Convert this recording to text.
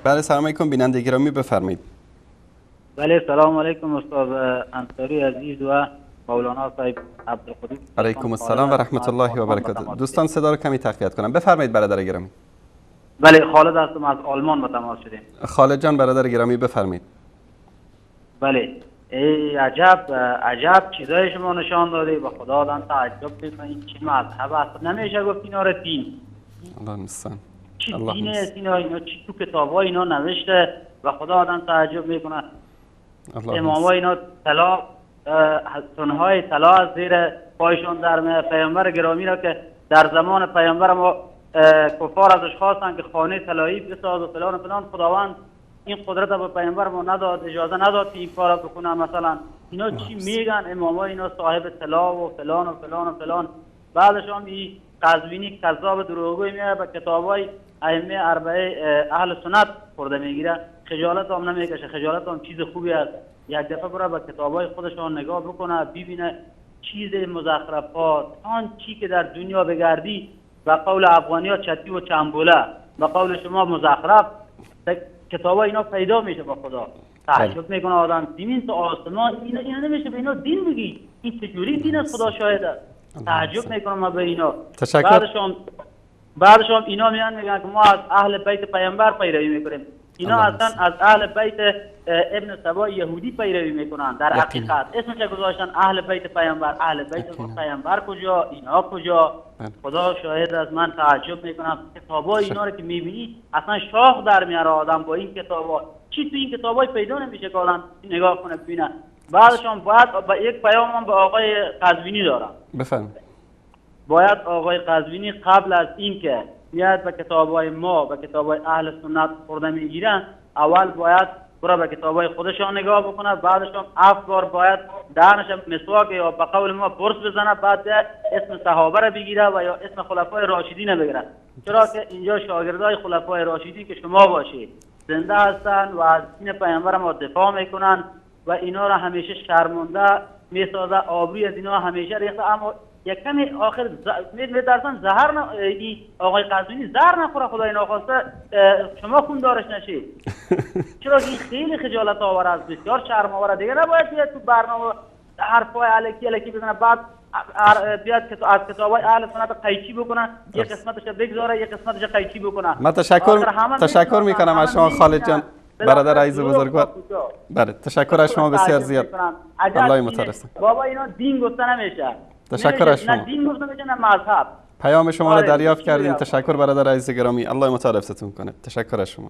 بله سلام علیکم بیننده گرامی بفرمایید. بله سلام علیکم استاد انصاری عزیز و مولانا صاحب عبدالقدوس. علیکم السلام و رحمت الله و برکاته. دوستان صدا رو کمی تقویت کنم. بفرمایید برادر گرامی. بله خالد هستم از آلمان با تماس شدیم. خالد جان برادر گرامی بفرمایید. بله ای عجب چیزای شما نشان داده و خدا آدم تعجب میکنه این چی مذهب است. نمیشه گفت اینا رو دین. الله المستعان. چی دینه است اینا چی تو کتابای اینا نوشته و خدا آدم تعجب میکنه. امامای اینا طلا تنهای طلا از زیر پایشون در میاد. پیامبر گرامی را که در زمان پیامبر ما کفار ازش خواستن که خانه طلایی بساز و فلان و فلان، خداوند این قدرت به پیامبر ما نداد، اجازه نداد که این کارا بکنه. مثلا اینا چی میگن امامای اینا صاحب طلا و فلان و فلان و فلان. بعدش هم این قزوینی کذاب دروغگوی میاد به کتابای ائمه اربعه اهل سنت خورده میگیره. خجالت هم نمیکشه. خجالت هم چیز خوبی است. یک دفعه برای به کتابای خودشان نگاه بکنه ببینه چیز مزخرفات آن چی که در دنیا بگردی و قول افغانی‌ها چتی و چنبوله و قول شما مزخرف کتابای اینا پیدا میشه. با خدا تعجب میکنه آدم. دین تو آسمان اینا نمیشه به اینا دین بگی. این چجوری دین است؟ خدا شاهد است. تعجب میکنم ما به اینا. بعدش هم اینا میان میگن که ما از اهل بیت پیامبر پیروی میکنیم. اینا اصلا از اهل بیت ابن سبا یهودی پیروی میکنن. در حقیقت اسمش گذاشتن اهل بیت پیامبر. اهل بیت پیامبر کجا؟ اینا کجا؟ خدا شاهد از من تعجب میکنم. کتابای اینا رو که میبینی اصلا شاخ در میاره آدم با این کتابا. چی تو این کتابای پیدا نمیشه که آدم نگاه کنه ببینه. بعدش هم باید با یک پیام هم به آقای قزوینی دارم. بفرمایید. باید آقای قزوینی قبل از اینکه میاد به کتابای ما و کتابای اهل سنت خورده میگیرن، اول باید برای به کتابای خودشان نگاه بکنه. بعدش هم 7 بار باید دهنش مسواک یا به قول ما پرس بزنه. بعد اسم صحابه را بگیره و یا اسم خلفای راشدین بگیره. چرا که اینجا شاگردای خلفای راشدین که شما باشید زنده هستن و از دین پیامبر ما دفاع میکنن و اینا را همیشه شرمنده میسازه. آبروی از اینا همیشه ریخته. اما یک کمی آخر می‌درسن زهر آقای قزوینی زهر نخوره خدای ناخواسته شما خون دارش نشید. چرا این خیلی خجالت آور است. بسیار شرم آور. دیگه نباید بیاد تو برنامه حرفای الکی بزنه. بعد بیاد از کتابای اهل سنت قیچی بکنه. یک قسمتش بگذاره یک قسمتش قیچی بکنه. من تشکر میکنم از شما خالد جان برادر عزیز بزرگوار. بله تشکر از شما بسیار زیاد. الله متعال. بابا اینا دین گفته نمیشه. تشکر از شما. نه دین گفته میشه نه مذهب. پیام شما را دریافت کردیم. تشکر برادر عزیز گرامی. الله متعال حفظتون کنه. تشکر از شما.